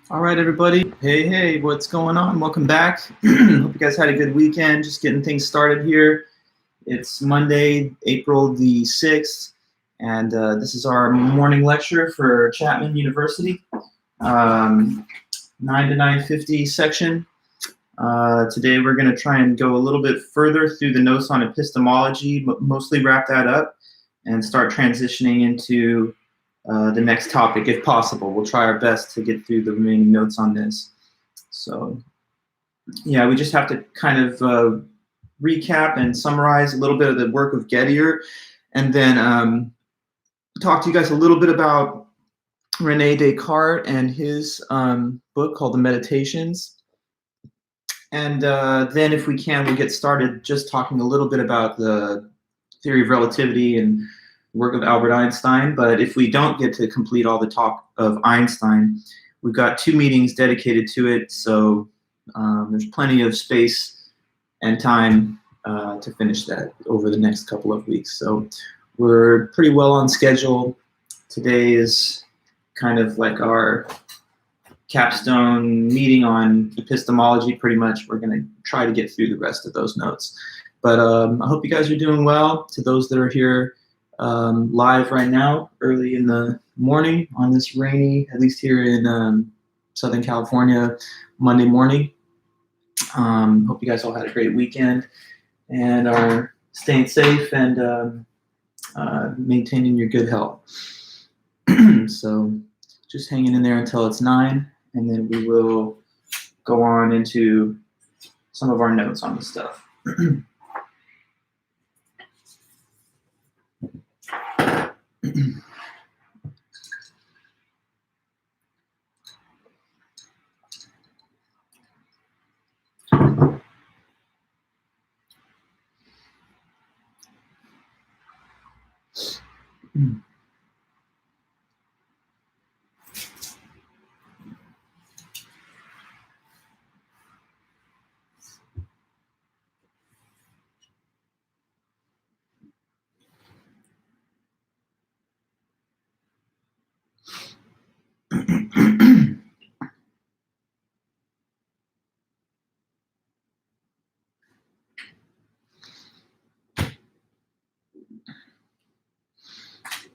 All right, everybody. Hey, what's going on? Welcome back. Hope you guys had a good weekend. Just getting things started here. It's Monday, April the 6th, and this is our morning lecture for Chapman University, 9 to 9:50 section. Today we're going to try and go a little bit further through the notes on epistemology, but mostly wrap that up and start transitioning into the next topic if possible. We'll try our best to get through the remaining notes on this. So yeah, we just have to kind of recap and summarize a little bit of the work of Gettier, and then talk to you guys a little bit about Rene Descartes and his book called The Meditations. And then if we can, we'll get started just talking a little bit about the theory of relativity and work of Albert Einstein. But if we don't get to complete all the talk of Einstein, we've got 2 meetings dedicated to it. So there's plenty of space and time to finish that over the next couple of weeks. So we're pretty well on schedule. Today is kind of like our capstone meeting on epistemology. Pretty much we're going to try to get through the rest of those notes. But I hope you guys are doing well. To those that are here live right now, early in the morning on this rainy, at least here in Southern California, Monday morning. Hope you guys all had a great weekend and are staying safe and maintaining your good health. So just hanging in there until it's 9, and then we will go on into some of our notes on this stuff.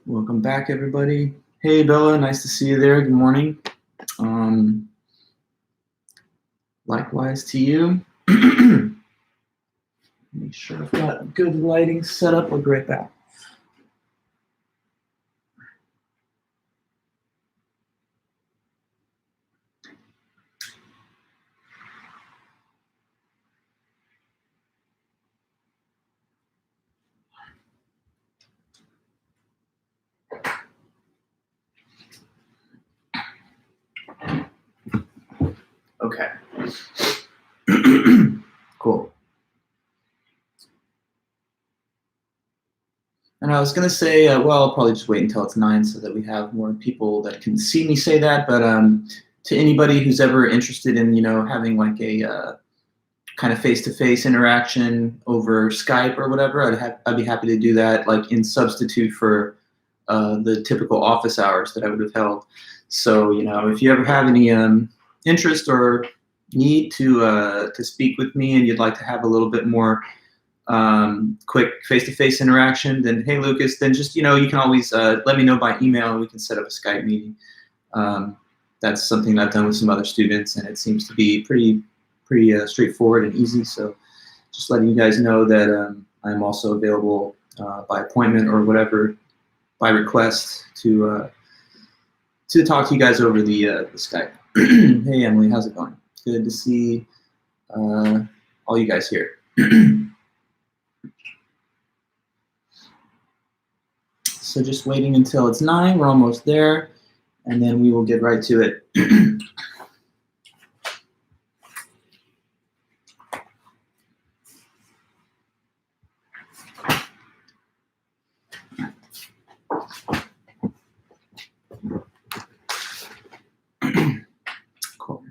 Welcome back, everybody. Hey, Bella, nice to see you there. Good morning. Likewise to you. Make sure I've got good lighting set up. We'll be right back. Okay. Cool. And I was going to say, well, I'll probably just wait until it's 9 so that we have more people that can see me say that. But to anybody who's ever interested in, having like a kind of face-to-face interaction over Skype or whatever, I'd be happy to do that, like in substitute for the typical office hours that I would have held. So, if you ever have any interest or need to speak with me and you'd like to have a little bit more quick face-to-face interaction, then hey, Lucas, then just, you can always let me know by email and we can set up a Skype meeting. That's something I've done with some other students and it seems to be pretty straightforward and easy. So just letting you guys know that I'm also available by appointment or whatever, by request to talk to you guys over the Skype. Hey, Emily, how's it going? Good to see all you guys here. So just waiting until it's 9. We're almost there, and then we will get right to it. Cool.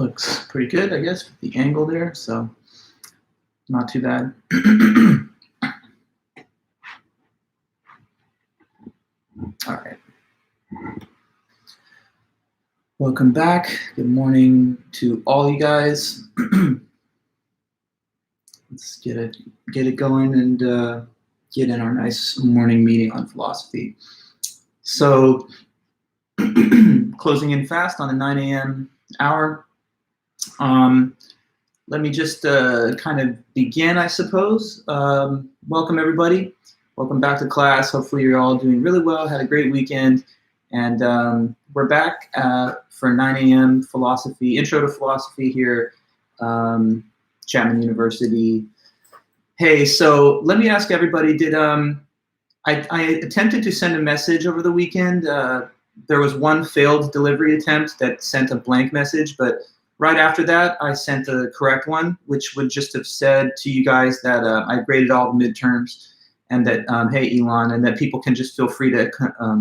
Looks pretty good, I guess, with the angle there, so not too bad. All right. Welcome back. Good morning to all you guys. Let's get it going and get in our nice morning meeting on philosophy. So, closing in fast on the 9 a.m. hour. Let me just kind of begin, I suppose. Welcome, everybody. Welcome back to class. Hopefully you're all doing really well, had a great weekend. And we're back for 9 a.m. philosophy, intro to philosophy here, Chapman University. Hey, so let me ask everybody, did I attempted to send a message over the weekend. There was one failed delivery attempt that sent a blank message, but right after that, I sent the correct one, which would just have said to you guys that I graded all the midterms and that, hey, Elon, and that people can just feel free to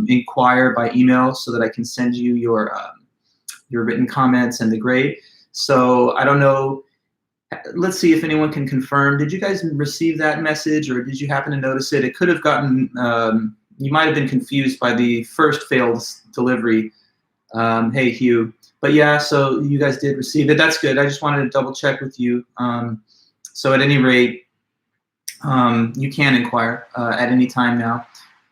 inquire by email so that I can send you your written comments and the grade. So I don't know. Let's see if anyone can confirm. Did you guys receive that message, or did you happen to notice it? It could have gotten, you might have been confused by the first failed delivery. Hey, Hugh. But yeah, so you guys did receive it. That's good. I just wanted to double check with you. So at any rate, you can inquire at any time now.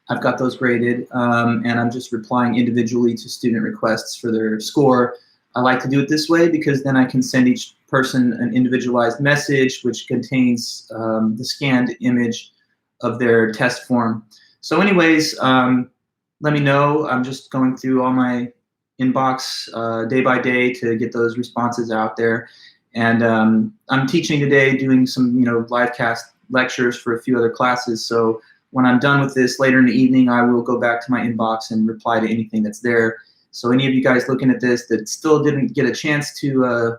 I've got those graded, and I'm just replying individually to student requests for their score. I like to do it this way because then I can send each person an individualized message which contains the scanned image of their test form. So anyways, let me know. I'm just going through all my inbox day by day to get those responses out there. And I'm teaching today, doing some live cast lectures for a few other classes. So when I'm done with this later in the evening, I will go back to my inbox and reply to anything that's there. So any of you guys looking at this that still didn't get a chance to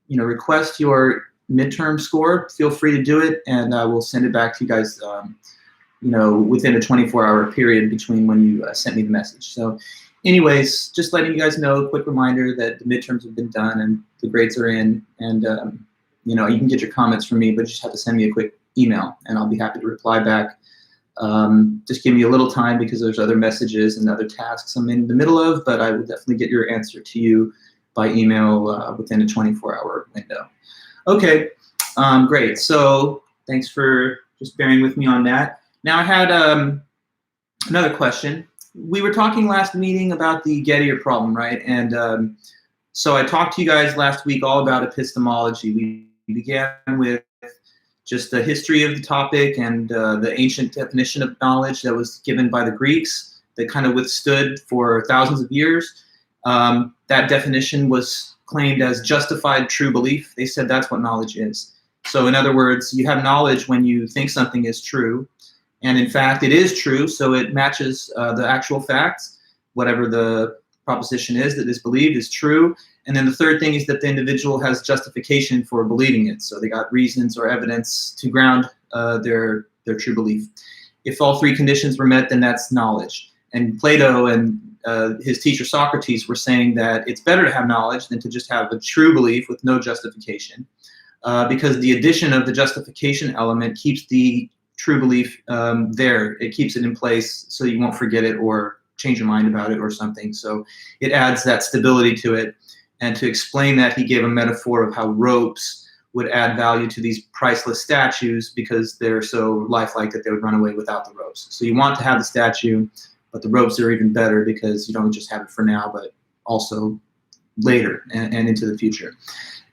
request your midterm score, feel free to do it, and I will send it back to you guys within a 24-hour period between when you sent me the message. So anyways, just letting you guys know, a quick reminder that the midterms have been done and the grades are in, and you can get your comments from me, but you just have to send me a quick email and I'll be happy to reply back. Just give me a little time because there's other messages and other tasks I'm in the middle of, but I will definitely get your answer to you by email within a 24-hour window. Okay, great. So thanks for just bearing with me on that. Now I had another question. We were talking last meeting about the Gettier problem, right? And so I talked to you guys last week all about epistemology. We began with just the history of the topic and the ancient definition of knowledge that was given by the Greeks that kind of withstood for thousands of years. That definition was claimed as justified true belief. They said that's what knowledge is. So in other words, you have knowledge when you think something is true. And in fact, it is true, so it matches the actual facts. Whatever the proposition is that is believed is true. And then the third thing is that the individual has justification for believing it. So they got reasons or evidence to ground their true belief. If all three conditions were met, then that's knowledge. And Plato and his teacher Socrates were saying that it's better to have knowledge than to just have a true belief with no justification, because the addition of the justification element keeps the true belief there. It keeps it in place so you won't forget it or change your mind about it or something. So it adds that stability to it. And to explain that, he gave a metaphor of how ropes would add value to these priceless statues because they're so lifelike that they would run away without the ropes. So you want to have the statue, but the ropes are even better because you don't just have it for now, but also later and into the future.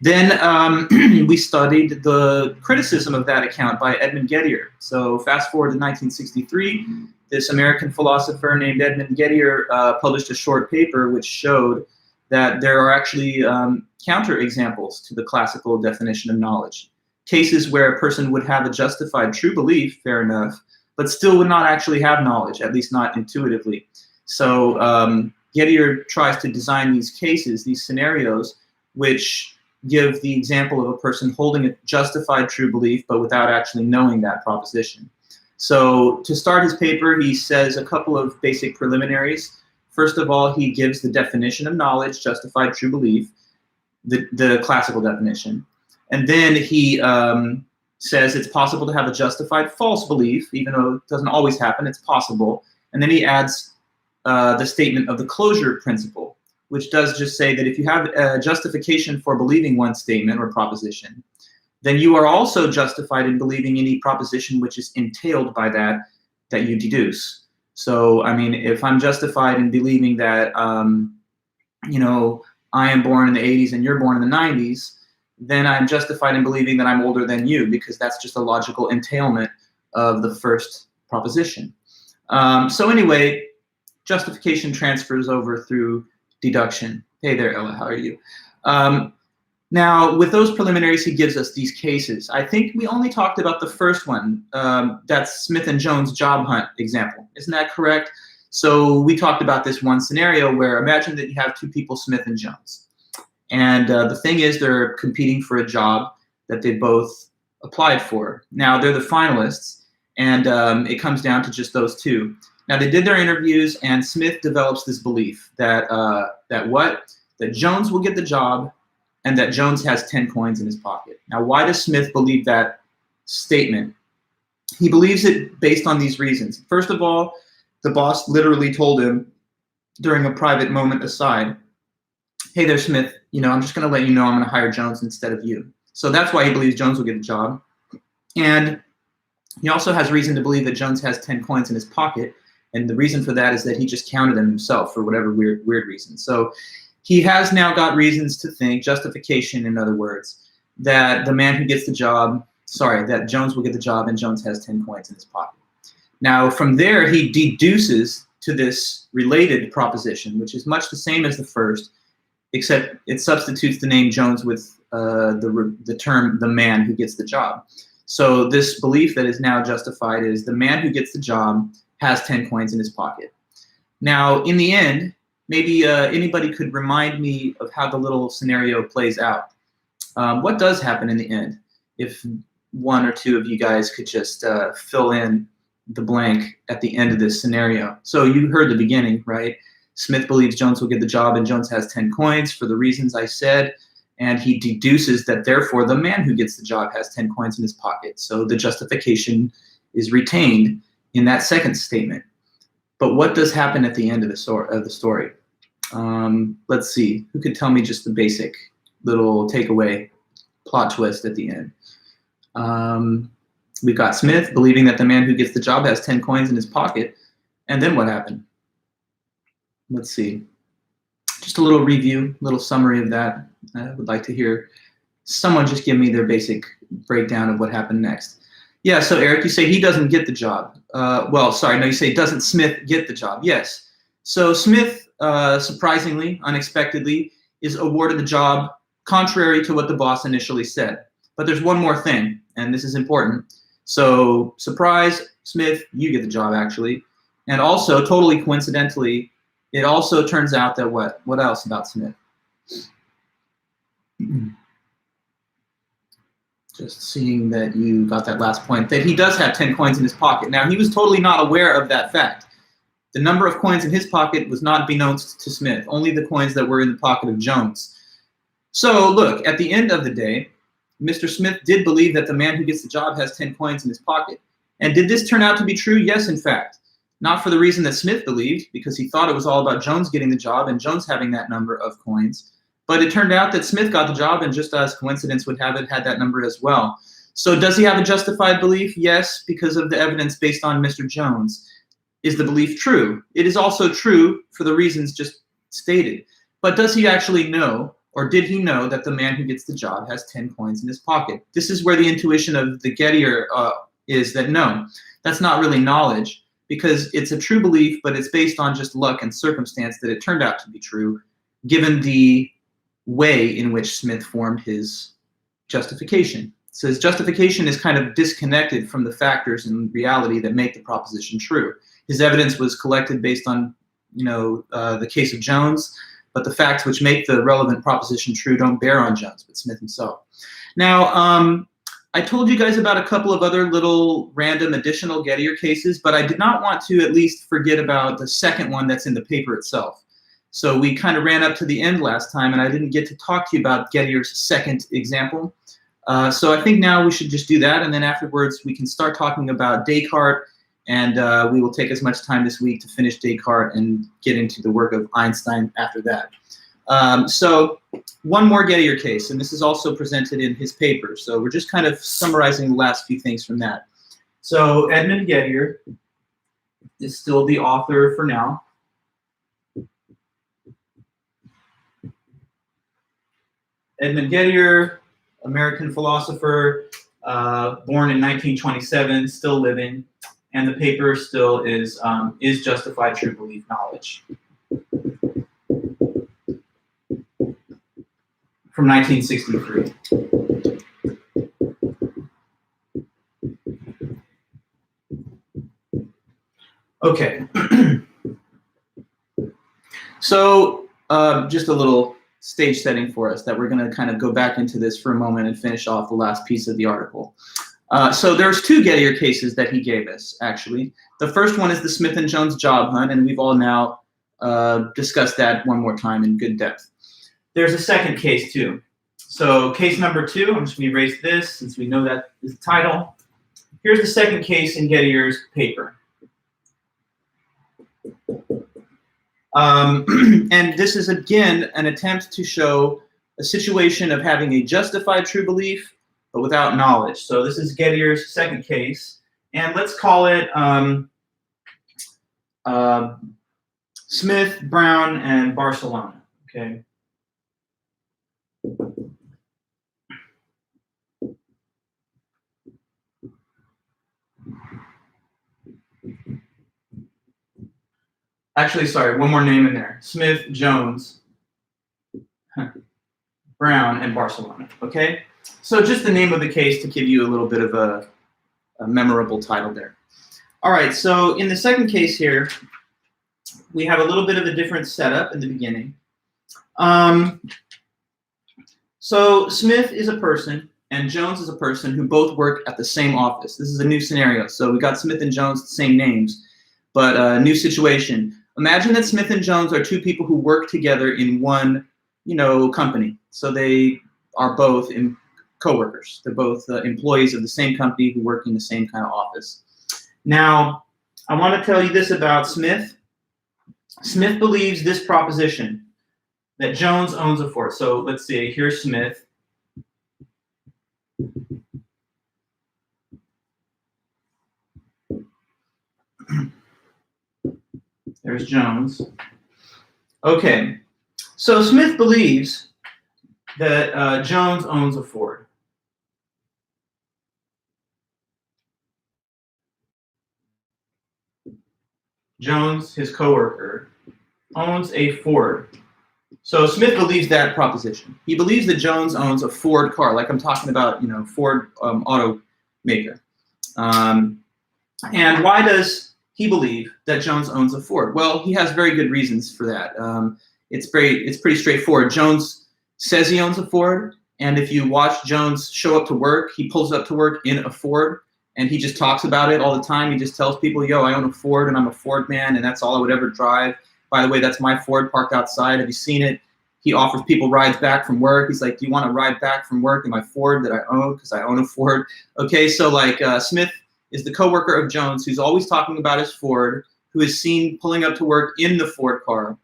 Then we studied the criticism of that account by Edmund Gettier. So fast forward to 1963, this American philosopher named Edmund Gettier published a short paper which showed that there are actually counter examples to the classical definition of knowledge. Cases where a person would have a justified true belief, fair enough, but still would not actually have knowledge, at least not intuitively. So Gettier tries to design these cases, these scenarios, which give the example of a person holding a justified true belief, but without actually knowing that proposition. So to start his paper, he says a couple of basic preliminaries. First of all, he gives the definition of knowledge, justified true belief. the classical definition. And then he says it's possible to have a justified false belief, even though it doesn't always happen, it's possible. And then he adds the statement of the closure principle, which does just say that if you have a justification for believing one statement or proposition, then you are also justified in believing any proposition which is entailed by that you deduce. So, I mean, if I'm justified in believing that, you know, I am born in the 80s and you're born in the 90s, then I'm justified in believing that I'm older than you, because that's just a logical entailment of the first proposition. So anyway, justification transfers over through deduction. Hey there, Ella, how are you? Now, with those preliminaries, he gives us these cases. I think we only talked about the first one. That's Smith and Jones' job hunt example. Isn't that correct? So we talked about this one scenario where imagine that you have two people, Smith and Jones. And the thing is, they're competing for a job that they both applied for. Now, they're the finalists, and it comes down to just those two. Now, they did their interviews, and Smith develops this belief that that Jones will get the job, and that Jones has 10 coins in his pocket. Now, why does Smith believe that statement? He believes it based on these reasons. First of all, the boss literally told him during a private moment aside, hey there, Smith, you know, I'm just going to let you know I'm going to hire Jones instead of you. So that's why he believes Jones will get the job. And he also has reason to believe that Jones has 10 coins in his pocket. And the reason for that is that he just counted them himself for whatever weird reason. So he has now got reasons to think, justification in other words, that the man who gets the job, that Jones will get the job and Jones has 10 coins in his pocket. Now from there, he deduces to this related proposition, which is much the same as the first, except it substitutes the name Jones with the term the man who gets the job. So this belief that is now justified is the man who gets the job has 10 coins in his pocket. Now, in the end, maybe anybody could remind me of how the little scenario plays out. What does happen in the end? If one or two of you guys could just fill in the blank at the end of this scenario. So you heard the beginning, right? Smith believes Jones will get the job and Jones has 10 coins for the reasons I said. And he deduces that therefore the man who gets the job has 10 coins in his pocket. So the justification is retained in that second statement. But what does happen at the end of the story? Let's see. Who could tell me just the basic little takeaway plot twist at the end? We've got Smith believing that the man who gets the job has 10 coins in his pocket. And then what happened? Let's see. Just a little review, little summary of that. I would like to hear someone just give me their basic breakdown of what happened next. Yeah, so Eric, you say he doesn't get the job. You say doesn't Smith get the job? Yes. So Smith, surprisingly, unexpectedly, is awarded the job contrary to what the boss initially said. But there's one more thing, and this is important. So surprise, Smith, you get the job actually. And also, totally coincidentally, it also turns out that what else about Smith? Just seeing that you got that last point, that he does have 10 coins in his pocket. Now, he was totally not aware of that fact. The number of coins in his pocket was not beknownst to Smith, only the coins that were in the pocket of Jones. So, look, at the end of the day, Mr. Smith did believe that the man who gets the job has 10 coins in his pocket. And did this turn out to be true? Yes, in fact. Not for the reason that Smith believed, because he thought it was all about Jones getting the job and Jones having that number of coins. But it turned out that Smith got the job and, just as coincidence would have it, had that number as well. So does he have a justified belief? Yes, because of the evidence based on Mr. Jones. Is the belief true? It is also true for the reasons just stated. But does he actually know, or did he know, that the man who gets the job has 10 coins in his pocket? This is where the intuition of the Gettier is that no, that's not really knowledge, because it's a true belief, but it's based on just luck and circumstance that it turned out to be true, given the way in which Smith formed his justification. So his justification is kind of disconnected from the factors in reality that make the proposition true. His evidence was collected based on, the case of Jones, but the facts which make the relevant proposition true don't bear on Jones, but Smith himself. Now, I told you guys about a couple of other little random additional Gettier cases, but I did not want to at least forget about the second one that's in the paper itself. So we kind of ran up to the end last time, and I didn't get to talk to you about Gettier's second example. So I think now we should just do that, and then afterwards we can start talking about Descartes, and we will take as much time this week to finish Descartes and get into the work of Einstein after that. So one more Gettier case, and this is also presented in his paper. So we're just kind of summarizing the last few things from that. So Edmund Gettier is still the author for now. Edmund Gettier, American philosopher, born in 1927, still living, and the paper still is justified true belief knowledge from 1963. Okay, so just a little stage setting for us that we're going to kind of go back into this for a moment and finish off the last piece of the article. So there's two Gettier cases that he gave us, actually. The first one is the Smith and Jones job hunt, and we've all now discussed that one more time in good depth. There's a second case, too. So case number 2, I'm just going to erase this since we know that is the title. Here's the second case in Gettier's paper. And this is, again, an attempt to show a situation of having a justified true belief, but without knowledge. So this is Gettier's second case. And let's call it Smith, Brown, and Barcelona. Okay. Actually, sorry, one more name in there. Smith, Jones, Brown, and Barcelona, okay? So just the name of the case to give you a little bit of a memorable title there. All right, so in the second case here, we have a little bit of a different setup in the beginning. So Smith is a person, and Jones is a person who both work at the same office. This is a new scenario. So we got Smith and Jones, the same names, but a new situation. Imagine that Smith and Jones are two people who work together in one, company. So they are both co-workers. They're both employees of the same company who work in the same kind of office. Now, I want to tell you this about Smith. Smith believes this proposition, that Jones owns a Ford. So let's see, here's Smith. There's Jones. Okay, so Smith believes that Jones owns a Ford. Jones, his coworker, owns a Ford. So Smith believes that proposition. He believes that Jones owns a Ford car, like I'm talking about, Ford automaker. And why does he believe that Jones owns a Ford? Well, he has very good reasons for that. It's pretty straightforward. Jones says he owns a Ford, and if you watch Jones show up to work, he pulls up to work in a Ford, and he just talks about it all the time. He just tells people, yo, I own a Ford, and I'm a Ford man, and that's all I would ever drive. By the way, that's my Ford parked outside. Have you seen it? He offers people rides back from work. He's like, do you want to ride back from work in my Ford that I own because I own a Ford? Okay, so Smith is the coworker of Jones who's always talking about his Ford, who is seen pulling up to work in the Ford car.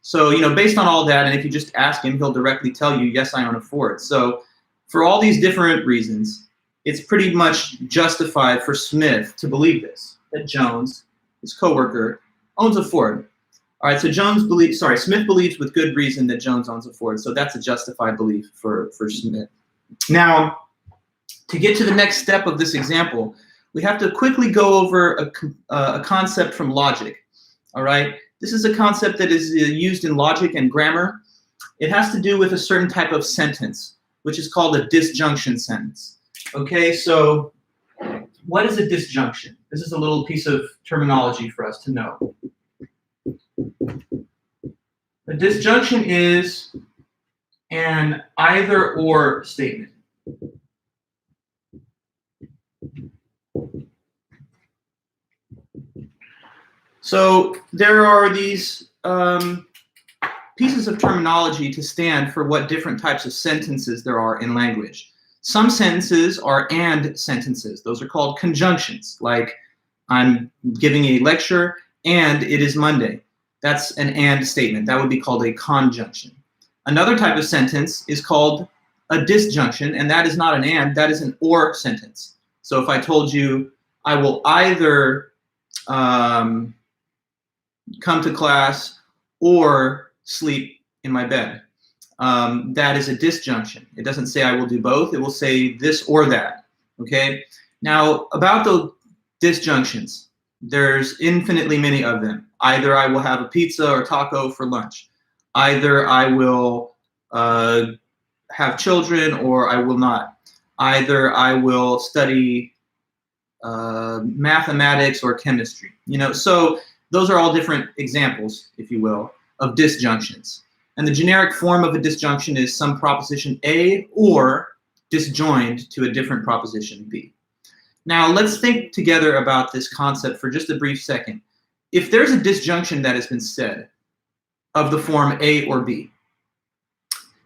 So, based on all that, and if you just ask him, he'll directly tell you, yes, I own a Ford. So for all these different reasons, it's pretty much justified for Smith to believe this, that Jones, his coworker, owns a Ford. All right, so Smith believes with good reason that Jones owns a Ford. So that's a justified belief for Smith. Now, to get to the next step of this example, we have to quickly go over a concept from logic, all right? This is a concept that is used in logic and grammar. It has to do with a certain type of sentence, which is called a disjunction sentence. Okay, so what is a disjunction? This is a little piece of terminology for us to know. A disjunction is an either-or statement. So there are these pieces of terminology to stand for what different types of sentences there are in language. Some sentences are and sentences. Those are called conjunctions, like I'm giving a lecture and it is Monday. That's an and statement. That would be called a conjunction. Another type of sentence is called a disjunction, and that is not an and, that is an or sentence. So if I told you, I will either come to class or sleep in my bed, that is a disjunction. It doesn't say I will do both. It will say this or that, okay? Now, about the disjunctions, there's infinitely many of them. Either I will have a pizza or taco for lunch. Either I will have children or I will not. Either I will study mathematics or chemistry. So those are all different examples, if you will, of disjunctions. And the generic form of a disjunction is some proposition A or disjoined to a different proposition B. Now let's think together about this concept for just a brief second. If there's a disjunction that has been said of the form A or B,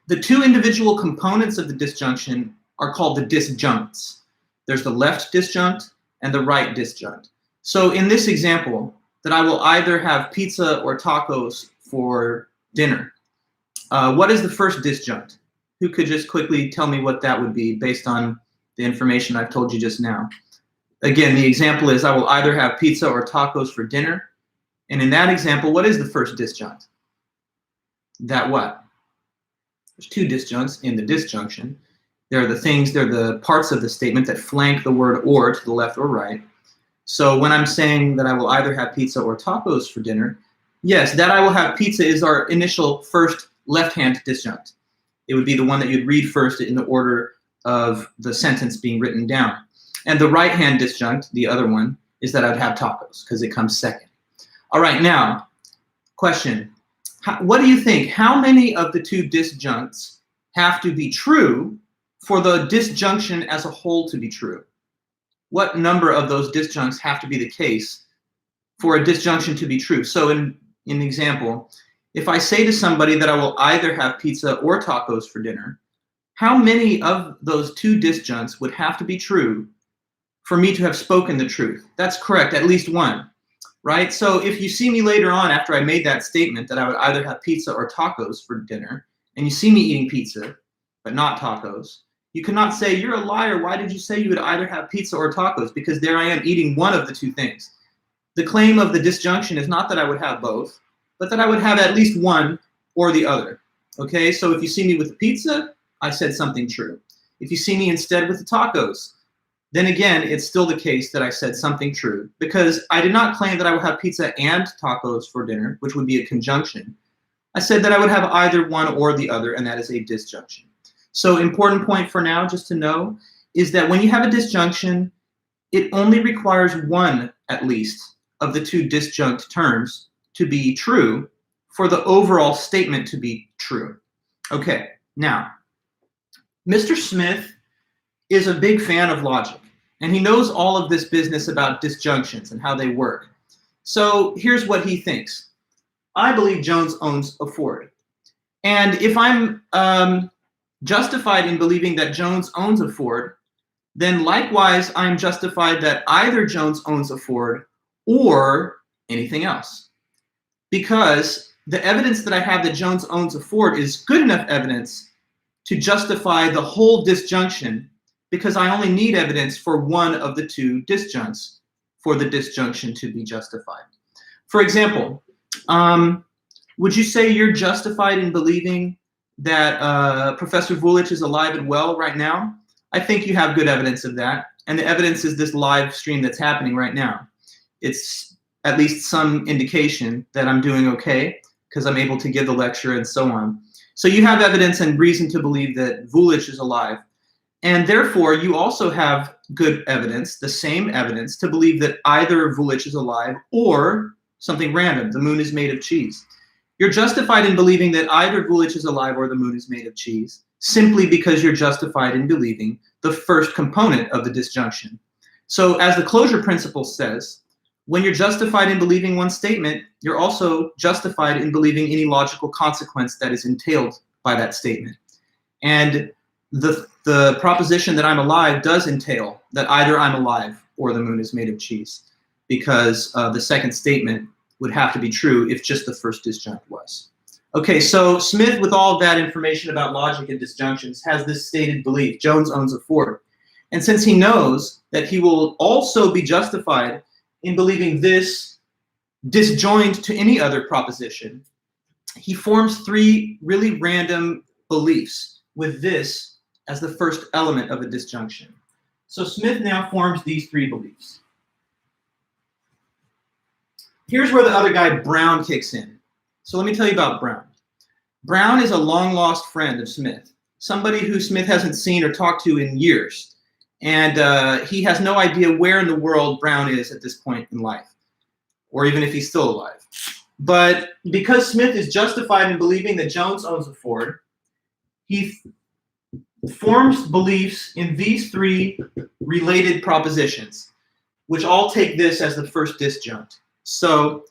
the two individual components of the disjunction are called the disjuncts. There's the left disjunct and the right disjunct. So in this example, that I will either have pizza or tacos for dinner, what is the first disjunct? Who could just quickly tell me what that would be based on the information I've told you just now? Again, the example is I will either have pizza or tacos for dinner. And in that example, what is the first disjunct? That what? There's two disjuncts in the disjunction. They're the parts of the statement that flank the word or to the left or right. So when I'm saying that I will either have pizza or tacos for dinner, yes, that I will have pizza is our initial first left-hand disjunct. It would be the one that you'd read first in the order of the sentence being written down. And the right-hand disjunct, the other one, is that I'd have tacos because it comes second. All right, now, question. What do you think? How many of the two disjuncts have to be true for the disjunction as a whole to be true? What number of those disjuncts have to be the case for a disjunction to be true? So in example, if I say to somebody that I will either have pizza or tacos for dinner, how many of those two disjuncts would have to be true for me to have spoken the truth? That's correct, at least one, right? So if you see me later on after I made that statement that I would either have pizza or tacos for dinner, and you see me eating pizza, but not tacos, you cannot say, you're a liar, why did you say you would either have pizza or tacos? Because there I am eating one of the two things. The claim of the disjunction is not that I would have both, but that I would have at least one or the other, okay? So if you see me with the pizza, I said something true. If you see me instead with the tacos, then again, it's still the case that I said something true, because I did not claim that I would have pizza and tacos for dinner, which would be a conjunction. I said that I would have either one or the other, and that is a disjunction. So important point for now, just to know, is that when you have a disjunction, it only requires one, at least, of the two disjunct terms to be true for the overall statement to be true. Okay, now, Mr. Smith is a big fan of logic, and he knows all of this business about disjunctions and how they work. So here's what he thinks. I believe Jones owns a Ford. And if I'm justified in believing that Jones owns a Ford, then likewise I'm justified that either Jones owns a Ford or anything else. Because the evidence that I have that Jones owns a Ford is good enough evidence to justify the whole disjunction, because I only need evidence for one of the two disjuncts for the disjunction to be justified. For example, would you say you're justified in believing that Professor Vulich is alive and well right now? I think you have good evidence of that. And the evidence is this live stream that's happening right now. It's at least some indication that I'm doing okay because I'm able to give the lecture and so on. So you have evidence and reason to believe that Vulich is alive. And therefore, you also have good evidence, the same evidence, to believe that either Vulich is alive or something random, the moon is made of cheese. You're justified in believing that either Vulich is alive or the moon is made of cheese, simply because you're justified in believing the first component of the disjunction. So as the closure principle says, when you're justified in believing one statement, you're also justified in believing any logical consequence that is entailed by that statement. And the proposition that I'm alive does entail that either I'm alive or the moon is made of cheese, because the second statement would have to be true if just the first disjunct was. Okay, so Smith, with all of that information about logic and disjunctions, has this stated belief: Jones owns a Ford. And since he knows that he will also be justified in believing this disjoined to any other proposition, he forms three really random beliefs with this as the first element of a disjunction. So Smith now forms these three beliefs. Here's where the other guy, Brown, kicks in. So let me tell you about Brown. Brown is a long-lost friend of Smith, somebody who Smith hasn't seen or talked to in years. And he has no idea where in the world Brown is at this point in life, or even if he's still alive. But because Smith is justified in believing that Jones owns a Ford, he forms beliefs in these three related propositions, which all take this as the first disjunct. So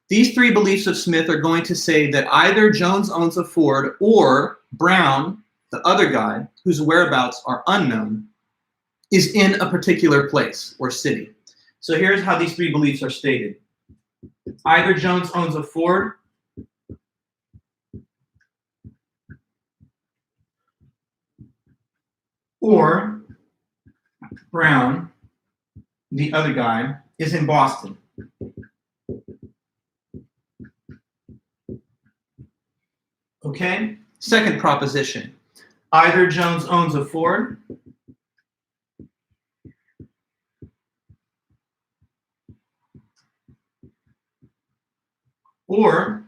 these three beliefs of Smith are going to say that either Jones owns a Ford or Brown, the other guy, whose whereabouts are unknown, is in a particular place or city. So here's how these three beliefs are stated. Either Jones owns a Ford or Brown, the other guy, is in Boston. Okay? Second proposition. Either Jones owns a Ford or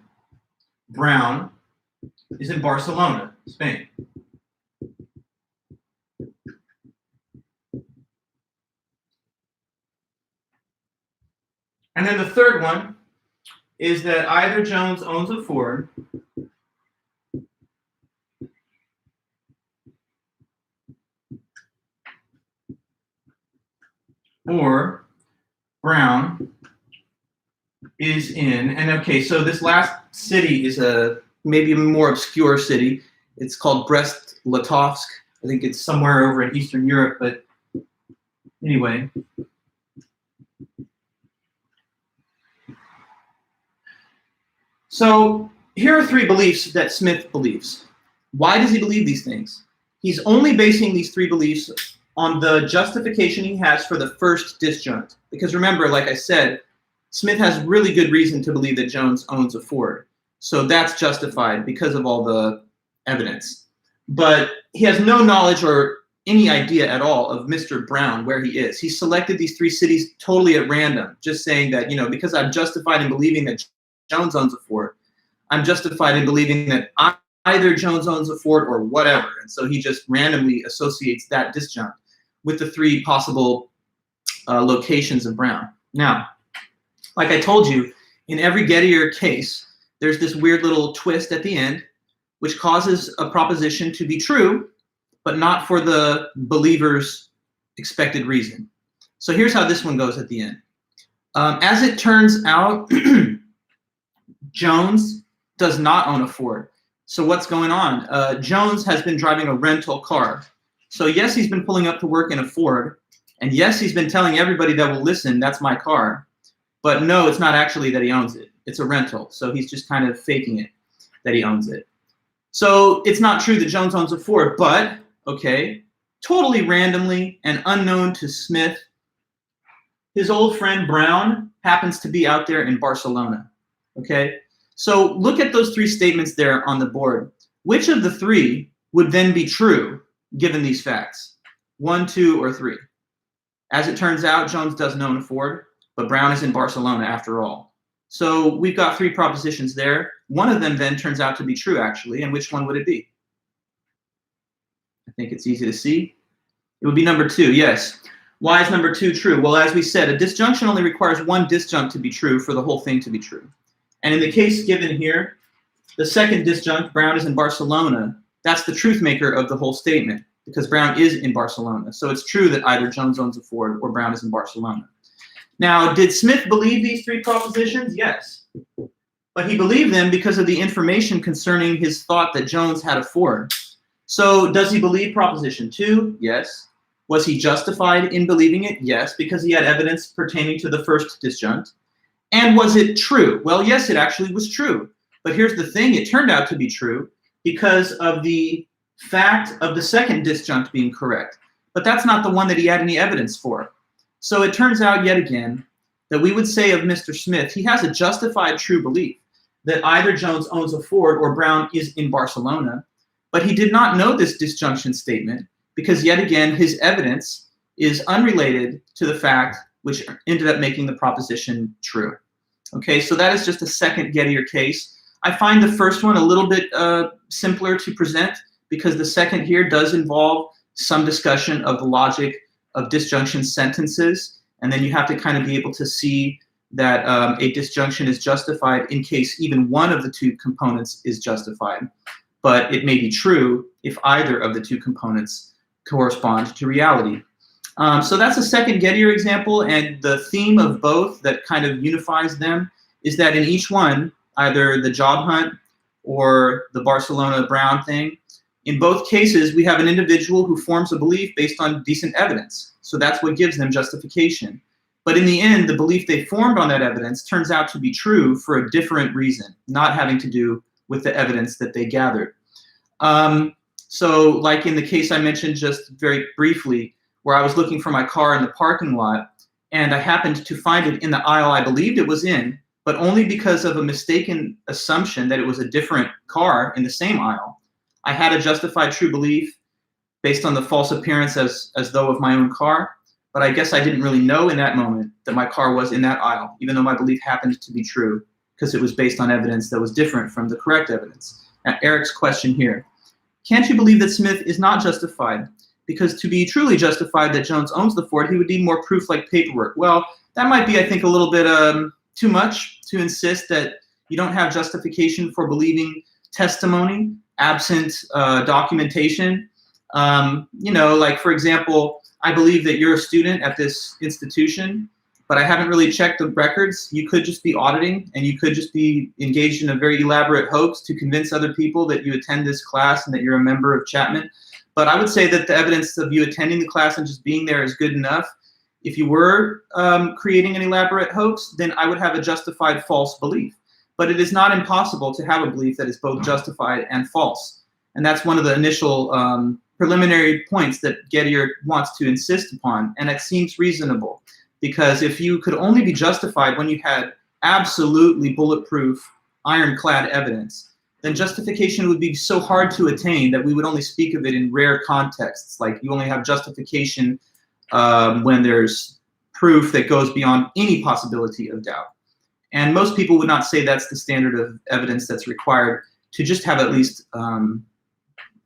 Brown is in Barcelona, Spain. And then the third one is that either Jones owns a Ford or Brown is in, and okay, so this last city is maybe a more obscure city. It's called Brest-Litovsk. I think it's somewhere over in Eastern Europe, but anyway. So here are three beliefs that Smith believes. Why does he believe these things? He's only basing these three beliefs on the justification he has for the first disjunct. Because remember, like I said, Smith has really good reason to believe that Jones owns a Ford. So that's justified because of all the evidence. But he has no knowledge or any idea at all of Mr. Brown, where he is. He selected these three cities totally at random, just saying that, because I'm justified in believing that Jones owns a Ford, I'm justified in believing that either Jones owns a Ford or whatever. And so he just randomly associates that disjunct with the three possible locations of Brown. Now, like I told you, in every Gettier case, there's this weird little twist at the end, which causes a proposition to be true, but not for the believer's expected reason. So here's how this one goes at the end. As it turns out, Jones does not own a Ford. So what's going on? Jones has been driving a rental car. So yes, he's been pulling up to work in a Ford. And yes, he's been telling everybody that will listen, that's my car. But no, it's not actually that he owns it. It's a rental. So he's just kind of faking it, that he owns it. So it's not true that Jones owns a Ford, but, okay, totally randomly and unknown to Smith, his old friend Brown happens to be out there in Barcelona, okay? So look at those three statements there on the board. Which of the three would then be true given these facts? 1, 2, or 3? As it turns out, Jones doesn't own a Ford, but Brown is in Barcelona after all. So we've got three propositions there. One of them then turns out to be true, actually, and which one would it be? I think it's easy to see. It would be number 2, yes. Why is number 2 true? Well, as we said, a disjunction only requires one disjunct to be true for the whole thing to be true. And in the case given here, the second disjunct, Brown is in Barcelona, that's the truth maker of the whole statement, because Brown is in Barcelona. So it's true that either Jones owns a Ford or Brown is in Barcelona. Now, did Smith believe these three propositions? Yes. But he believed them because of the information concerning his thought that Jones had a Ford. So does he believe proposition 2? Yes. Was he justified in believing it? Yes, because he had evidence pertaining to the first disjunct. And was it true? Well, yes, it actually was true. But here's the thing, it turned out to be true because of the fact of the second disjunct being correct. But that's not the one that he had any evidence for. So it turns out yet again that we would say of Mr. Smith, he has a justified true belief that either Jones owns a Ford or Brown is in Barcelona, but he did not know this disjunction statement because yet again, his evidence is unrelated to the fact which ended up making the proposition true. Okay, so that is just a second Gettier case. I find the first one a little bit simpler to present because the second here does involve some discussion of the logic of disjunction sentences, and then you have to kind of be able to see that a disjunction is justified in case even one of the two components is justified. But it may be true if either of the two components correspond to reality. So that's a second Gettier example, and the theme of both that kind of unifies them is that in each one, either the job hunt or the Barcelona Brown thing, in both cases, we have an individual who forms a belief based on decent evidence. So that's what gives them justification. But in the end, the belief they formed on that evidence turns out to be true for a different reason, not having to do with the evidence that they gathered. So like in the case I mentioned just very briefly, where I was looking for my car in the parking lot, and I happened to find it in the aisle I believed it was in, but only because of a mistaken assumption that it was a different car in the same aisle. I had a justified true belief based on the false appearance as though of my own car, but I guess I didn't really know in that moment that my car was in that aisle, even though my belief happened to be true, because it was based on evidence that was different from the correct evidence. Now, Eric's question here. Can't you believe that Smith is not justified? Because to be truly justified that Jones owns the Ford, he would need more proof like paperwork. Well, that might be, I think, a little bit too much to insist that you don't have justification for believing testimony absent documentation. Like for example, I believe that you're a student at this institution, but I haven't really checked the records. You could just be auditing, and you could just be engaged in a very elaborate hoax to convince other people that you attend this class and that you're a member of Chapman. But I would say that the evidence of you attending the class and just being there is good enough. If you were creating an elaborate hoax, then I would have a justified false belief. But it is not impossible to have a belief that is both justified and false. And that's one of the initial preliminary points that Gettier wants to insist upon. And it seems reasonable, because if you could only be justified when you had absolutely bulletproof, ironclad evidence, then justification would be so hard to attain that we would only speak of it in rare contexts. Like you only have justification when there's proof that goes beyond any possibility of doubt. And most people would not say that's the standard of evidence that's required to just have at least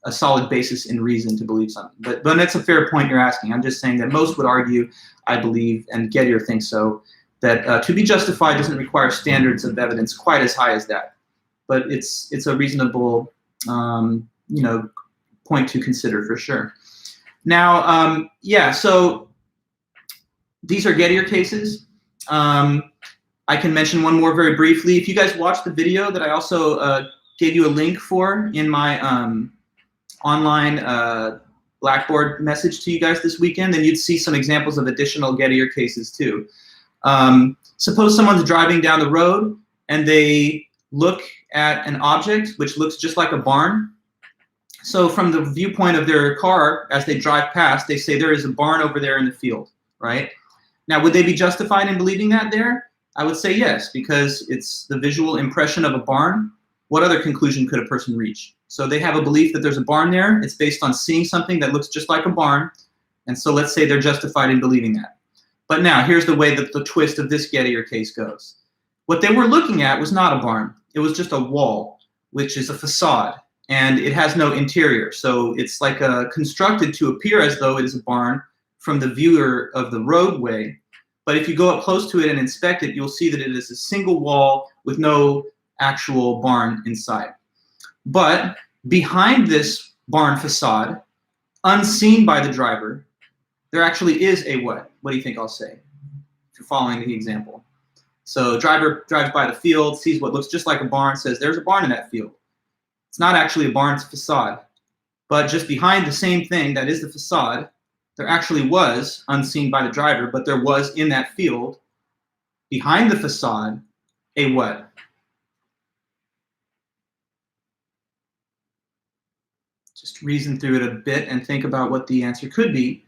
a solid basis in reason to believe something. But that's a fair point you're asking. I'm just saying that most would argue, I believe, and Gettier thinks so, that to be justified doesn't require standards of evidence quite as high as that. But it's a reasonable point to consider for sure. Now, so these are Gettier cases. I can mention one more very briefly. If you guys watched the video that I also gave you a link for in my online Blackboard message to you guys this weekend, then you'd see some examples of additional Gettier cases too. Suppose someone's driving down the road and they look at an object which looks just like a barn. So from the viewpoint of their car, as they drive past, they say there is a barn over there in the field, right? Now, would they be justified in believing that there? I would say yes, because it's the visual impression of a barn. What other conclusion could a person reach? So they have a belief that there's a barn there. It's based on seeing something that looks just like a barn. And so let's say they're justified in believing that. But now, here's the way that the twist of this Gettier case goes. What they were looking at was not a barn. It was just a wall, which is a facade, and it has no interior. So it's like constructed to appear as though it is a barn from the viewer of the roadway. But if you go up close to it and inspect it, you'll see that it is a single wall with no actual barn inside. But behind this barn facade, unseen by the driver, there actually is a what? What do you think I'll say? you're following the example. So driver drives by the field, sees what looks just like a barn, says there's a barn in that field. It's not actually a barn, it's a facade. But just behind the same thing that is the facade, there actually was, unseen by the driver, but there was in that field, behind the facade, a what? Just reason through it a bit and think about what the answer could be.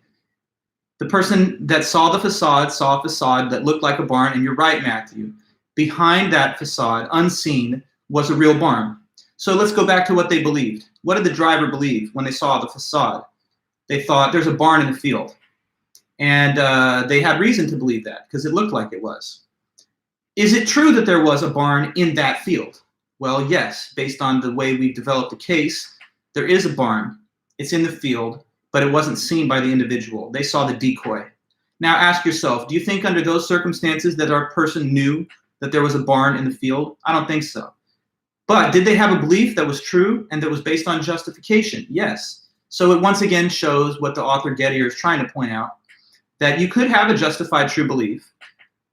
The person that saw the facade saw a facade that looked like a barn, and you're right, Matthew. Behind that facade, unseen, was a real barn. So let's go back to what they believed. What did the driver believe when they saw the facade? They thought there's a barn in the field. And they had reason to believe that because it looked like it was. Is it true that there was a barn in that field? Well, yes, based on the way we've developed the case, there is a barn. It's in the field, but it wasn't seen by the individual. They saw the decoy. Now ask yourself, do you think under those circumstances that our person knew that there was a barn in the field? I don't think so. But did they have a belief that was true and that was based on justification? Yes. So it once again shows what the author Gettier is trying to point out, that you could have a justified true belief,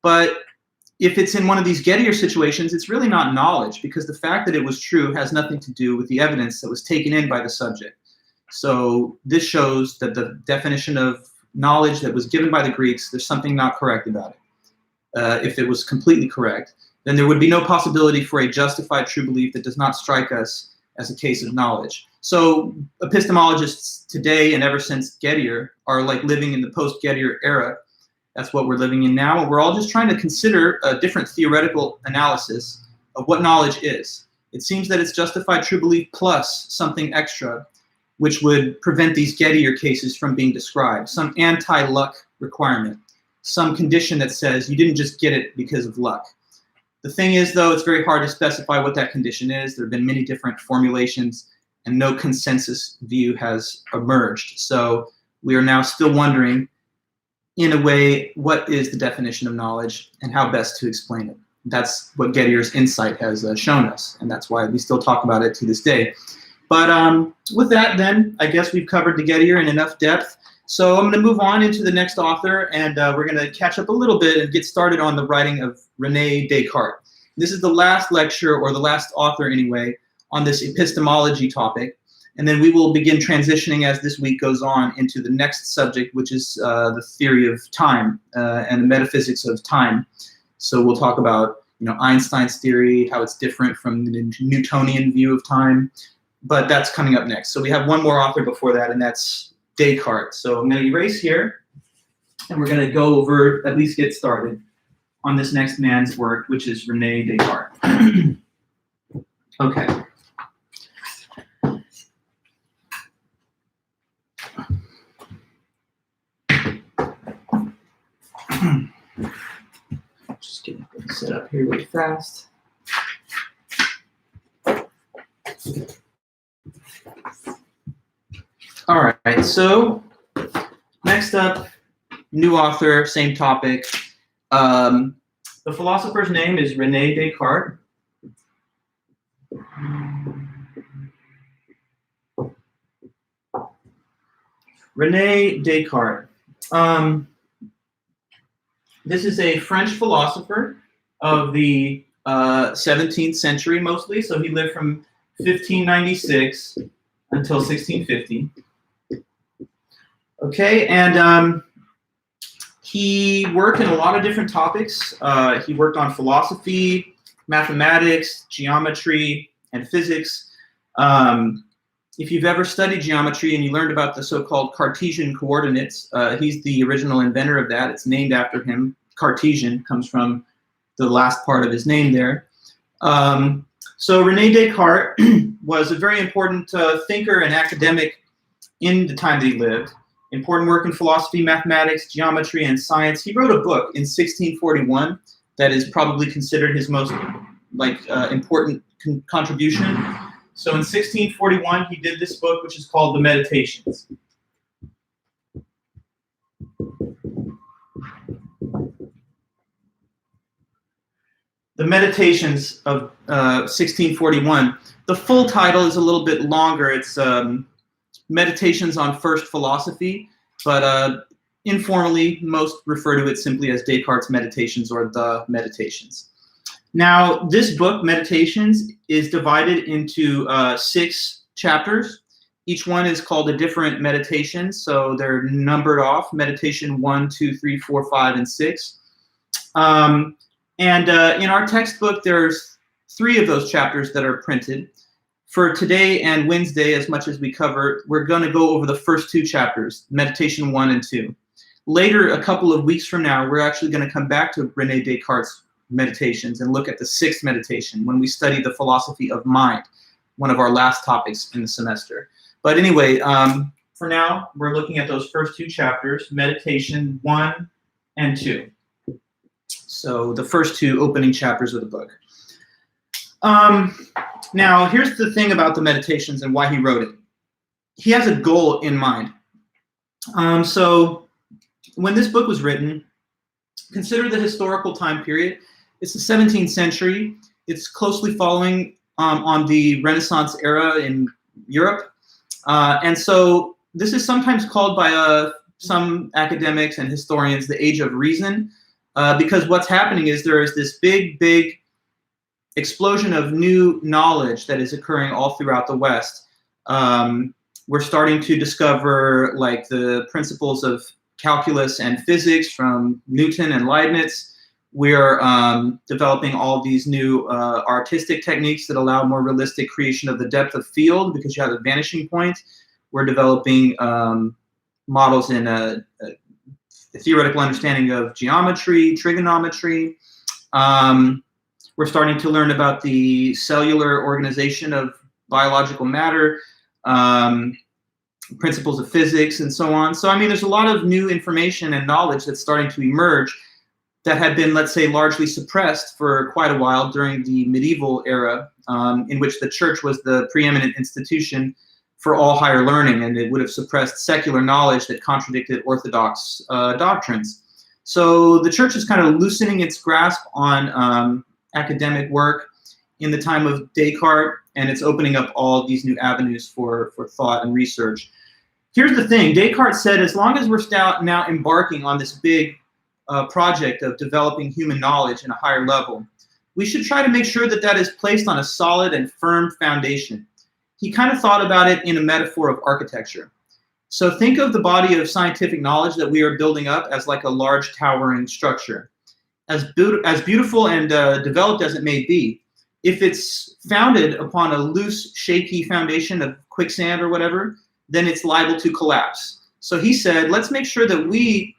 but if it's in one of these Gettier situations, it's really not knowledge, because the fact that it was true has nothing to do with the evidence that was taken in by the subject. So this shows that the definition of knowledge that was given by the Greeks, there's something not correct about it. If it was completely correct, then there would be no possibility for a justified true belief that does not strike us as a case of knowledge. So epistemologists today and ever since Gettier are like living in the post-Gettier era. That's what we're living in now. And we're all just trying to consider a different theoretical analysis of what knowledge is. It seems that it's justified true belief plus something extra, which would prevent these Gettier cases from being described. Some anti-luck requirement, some condition that says you didn't just get it because of luck. The thing is, though, it's very hard to specify what that condition is. There have been many different formulations, and no consensus view has emerged. So we are now still wondering, in a way, what is the definition of knowledge and how best to explain it. That's what Gettier's insight has shown us, and that's why we still talk about it to this day. But with that, then, I guess we've covered the Gettier in enough depth. So I'm going to move on into the next author, and we're going to catch up a little bit and get started on the writing of René Descartes. This is the last lecture, or the last author anyway, on this epistemology topic. And then we will begin transitioning as this week goes on into the next subject, which is the theory of time and the metaphysics of time. So we'll talk about, Einstein's theory, how it's different from the Newtonian view of time. But that's coming up next. So we have one more author before that, and that's Descartes. So I'm going to erase here, and we're going to go over, at least get started, on this next man's work, which is René Descartes. Okay. Just getting things set up here really fast. All right, so next up, new author, same topic. The philosopher's name is René Descartes. René Descartes. This is a French philosopher of the 17th century mostly, so he lived from 1596 until 1650. Okay, and he worked in a lot of different topics. He worked on philosophy, mathematics, geometry, and physics. If you've ever studied geometry and you learned about the so-called Cartesian coordinates, he's the original inventor of that. It's named after him. Cartesian comes from the last part of his name there. So René Descartes was a very important thinker and academic in the time that he lived. Important work in philosophy, mathematics, geometry, and science. He wrote a book in 1641 that is probably considered his most important contribution. So in 1641, he did this book, which is called The Meditations. The Meditations of 1641. The full title is a little bit longer. It's Meditations on First Philosophy, but informally, most refer to it simply as Descartes' Meditations or the Meditations. Now, this book, Meditations, is divided into 6 chapters. Each one is called a different meditation, so they're numbered off: meditation 1, 2, 3, 4, 5, and 6. In our textbook, there's 3 of those chapters that are printed. For today and Wednesday, as much as we cover, we're going to go over the first 2 chapters, meditation 1 and 2. Later, a couple of weeks from now, we're actually going to come back to René Descartes' Meditations and look at the 6th meditation when we study the philosophy of mind, one of our last topics in the semester. But anyway, for now, we're looking at those first 2 chapters, meditation 1 and 2. So the first 2 opening chapters of the book. Now, here's the thing about the Meditations and why he wrote it. He has a goal in mind. So when this book was written, consider the historical time period. It's the 17th century. It's closely following on the Renaissance era in Europe. And so this is sometimes called by some academics and historians the Age of Reason, because what's happening is there is this big explosion of new knowledge that is occurring all throughout the West. We're starting to discover like the principles of calculus and physics from Newton and Leibniz. We're developing all these new artistic techniques that allow more realistic creation of the depth of field because you have a vanishing point. We're developing models in a theoretical understanding of geometry, trigonometry. We're starting to learn about the cellular organization of biological matter, principles of physics, and so on. So, I mean, there's a lot of new information and knowledge that's starting to emerge that had been, let's say, largely suppressed for quite a while during the medieval era, in which the church was the preeminent institution for all higher learning, and it would have suppressed secular knowledge that contradicted orthodox doctrines. So the church is kind of loosening its grasp on academic work in the time of Descartes, and it's opening up all these new avenues for thought and research. Here's the thing. Descartes said, as long as we're now embarking on this big project of developing human knowledge in a higher level, we should try to make sure that that is placed on a solid and firm foundation. He kind of thought about it in a metaphor of architecture. So think of the body of scientific knowledge that we are building up as like a large towering structure. As beautiful and developed as it may be, if it's founded upon a loose, shaky foundation of quicksand or whatever, then it's liable to collapse. So he said, let's make sure that we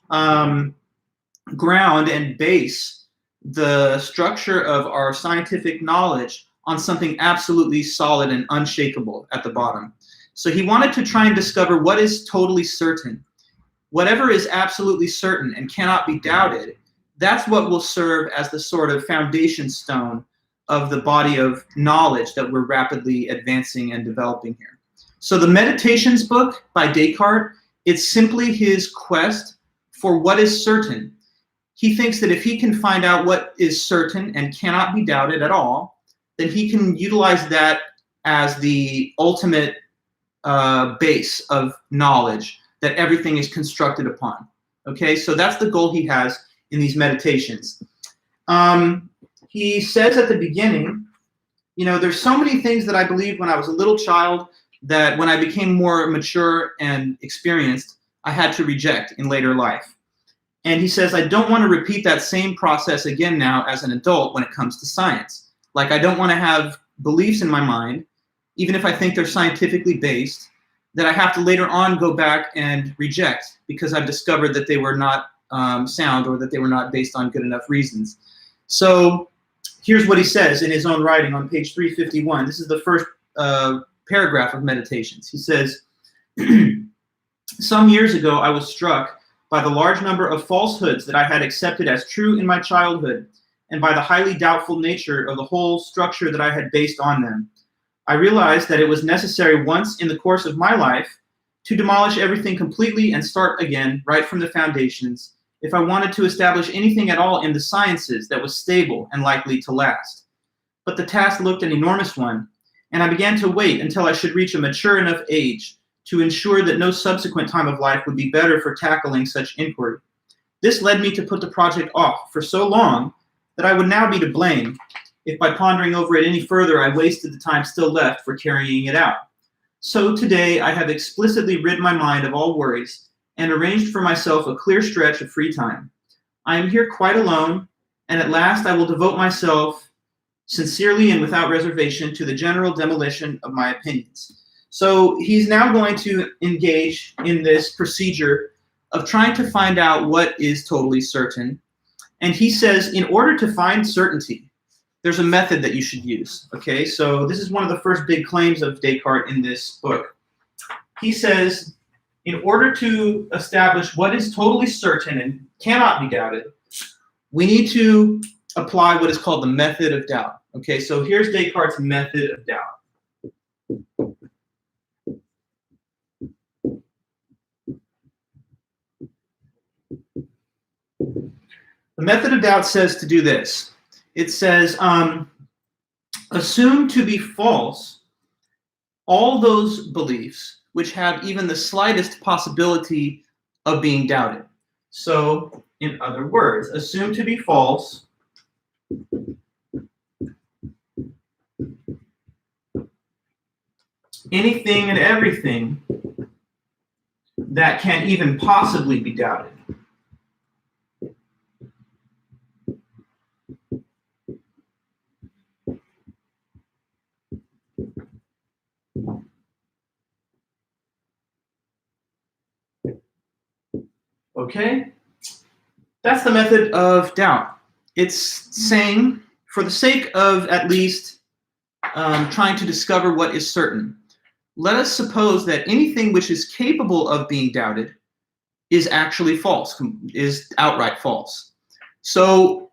ground and base the structure of our scientific knowledge on something absolutely solid and unshakable at the bottom. So he wanted to try and discover what is totally certain. Whatever is absolutely certain and cannot be doubted, that's what will serve as the sort of foundation stone of the body of knowledge that we're rapidly advancing and developing here. So the Meditations book by Descartes, it's simply his quest for what is certain. He thinks that if he can find out what is certain and cannot be doubted at all, then he can utilize that as the ultimate base of knowledge that everything is constructed upon. Okay, so that's the goal he has in these meditations. He says at the beginning, you know, there's so many things that I believed when I was a little child that when I became more mature and experienced, I had to reject in later life. And he says, I don't want to repeat that same process again now as an adult when it comes to science. Like, I don't want to have beliefs in my mind, even if I think they're scientifically based, that I have to later on go back and reject because I've discovered that they were not sound or that they were not based on good enough reasons. So here's what he says in his own writing on page 351. This is the first paragraph of Meditations. He says, some years ago I was struck by the large number of falsehoods that I had accepted as true in my childhood, and by the highly doubtful nature of the whole structure that I had based on them. I realized that it was necessary once in the course of my life to demolish everything completely and start again right from the foundations if I wanted to establish anything at all in the sciences that was stable and likely to last. But the task looked an enormous one, and I began to wait until I should reach a mature enough age to ensure that no subsequent time of life would be better for tackling such inquiry. This led me to put the project off for so long that I would now be to blame if by pondering over it any further I wasted the time still left for carrying it out. So today I have explicitly rid my mind of all worries and arranged for myself a clear stretch of free time. I am here quite alone, and at last I will devote myself sincerely and without reservation to the general demolition of my opinions. So he's now going to engage in this procedure of trying to find out what is totally certain. And he says, in order to find certainty, there's a method that you should use. Okay, so this is one of the first big claims of Descartes in this book. He says, in order to establish what is totally certain and cannot be doubted, we need to apply what is called the method of doubt. Okay, so here's Descartes' method of doubt. The method of doubt says to do this. It says, assume to be false all those beliefs which have even the slightest possibility of being doubted. So, in other words, assume to be false anything and everything that can even possibly be doubted. Okay, that's the method of doubt. It's saying, for the sake of at least trying to discover what is certain, let us suppose that anything which is capable of being doubted is actually false, is outright false. So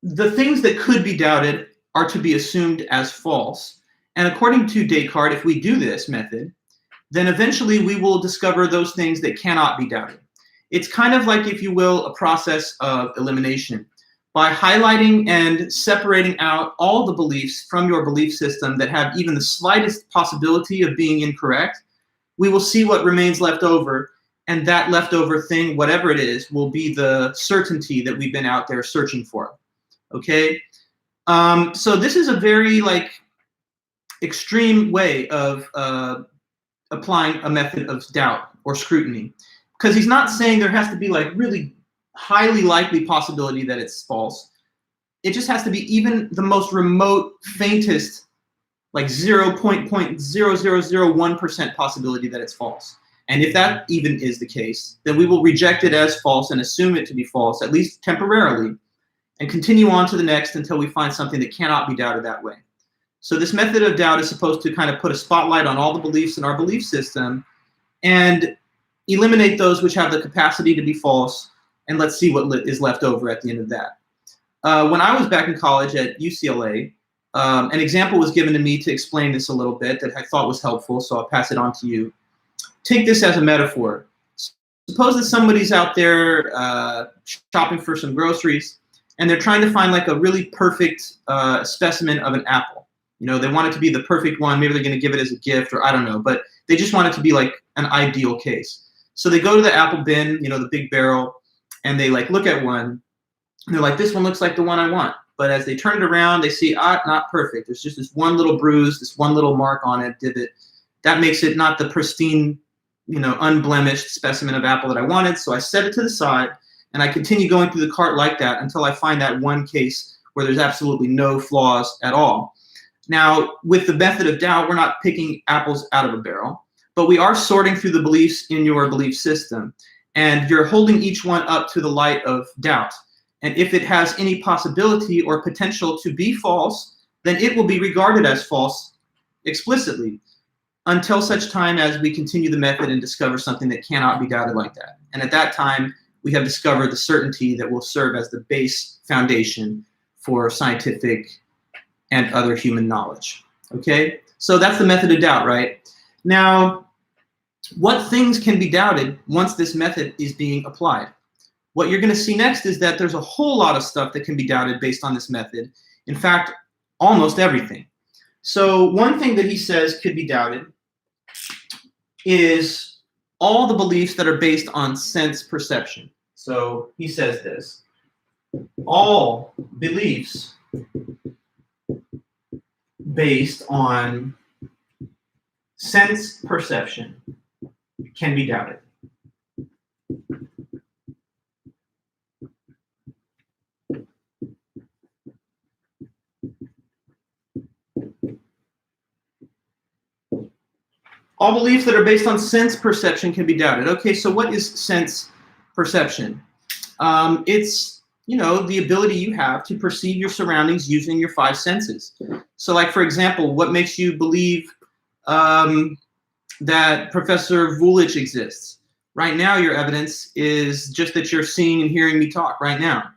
the things that could be doubted are to be assumed as false. And according to Descartes, if we do this method, then eventually we will discover those things that cannot be doubted. It's kind of like, if you will, a process of elimination. By highlighting and separating out all the beliefs from your belief system that have even the slightest possibility of being incorrect, we will see what remains left over, and that leftover thing, whatever it is, will be the certainty that we've been out there searching for. Okay? So this is a very extreme way of applying a method of doubt or scrutiny. Because he's not saying there has to be really highly likely possibility that it's false. It just has to be even the most remote, faintest, 0.0001% possibility that it's false. And if that even is the case, then we will reject it as false and assume it to be false, at least temporarily, and continue on to the next until we find something that cannot be doubted that way. So this method of doubt is supposed to kind of put a spotlight on all the beliefs in our belief system and eliminate those which have the capacity to be false, and let's see what is left over at the end of that. When I was back in college at UCLA, an example was given to me to explain this a little bit that I thought was helpful, so I'll pass it on to you. Take this as a metaphor. Suppose that somebody's out there shopping for some groceries, and they're trying to find a really perfect specimen of an apple. You know, they want it to be the perfect one. Maybe they're going to give it as a gift, or I don't know, but they just want it to be an ideal case. So they go to the apple bin, the big barrel, and they look at one, and they're like, this one looks like the one I want. But as they turn it around, they see, not perfect. There's just this one little bruise, this one little mark on it, divot. That makes it not the pristine, unblemished specimen of apple that I wanted. So I set it to the side, and I continue going through the cart like that until I find that one case where there's absolutely no flaws at all. Now, with the method of doubt, we're not picking apples out of a barrel, but we are sorting through the beliefs in your belief system, and you're holding each one up to the light of doubt. And if it has any possibility or potential to be false, then it will be regarded as false explicitly until such time as we continue the method and discover something that cannot be doubted like that. And at that time, we have discovered the certainty that will serve as the base foundation for scientific and other human knowledge. Okay? So that's the method of doubt, right? Now, what things can be doubted once this method is being applied? What you're going to see next is that there's a whole lot of stuff that can be doubted based on this method. In fact, almost everything. So one thing that he says could be doubted is all the beliefs that are based on sense perception. So he says this: all beliefs based on sense perception can be doubted. All beliefs that are based on sense perception can be doubted. Okay, so what is sense perception? It's, the ability you have to perceive your surroundings using your five senses. So, like, for example, what makes you believe that Professor Vulich exists? Right now, your evidence is just that you're seeing and hearing me talk right now.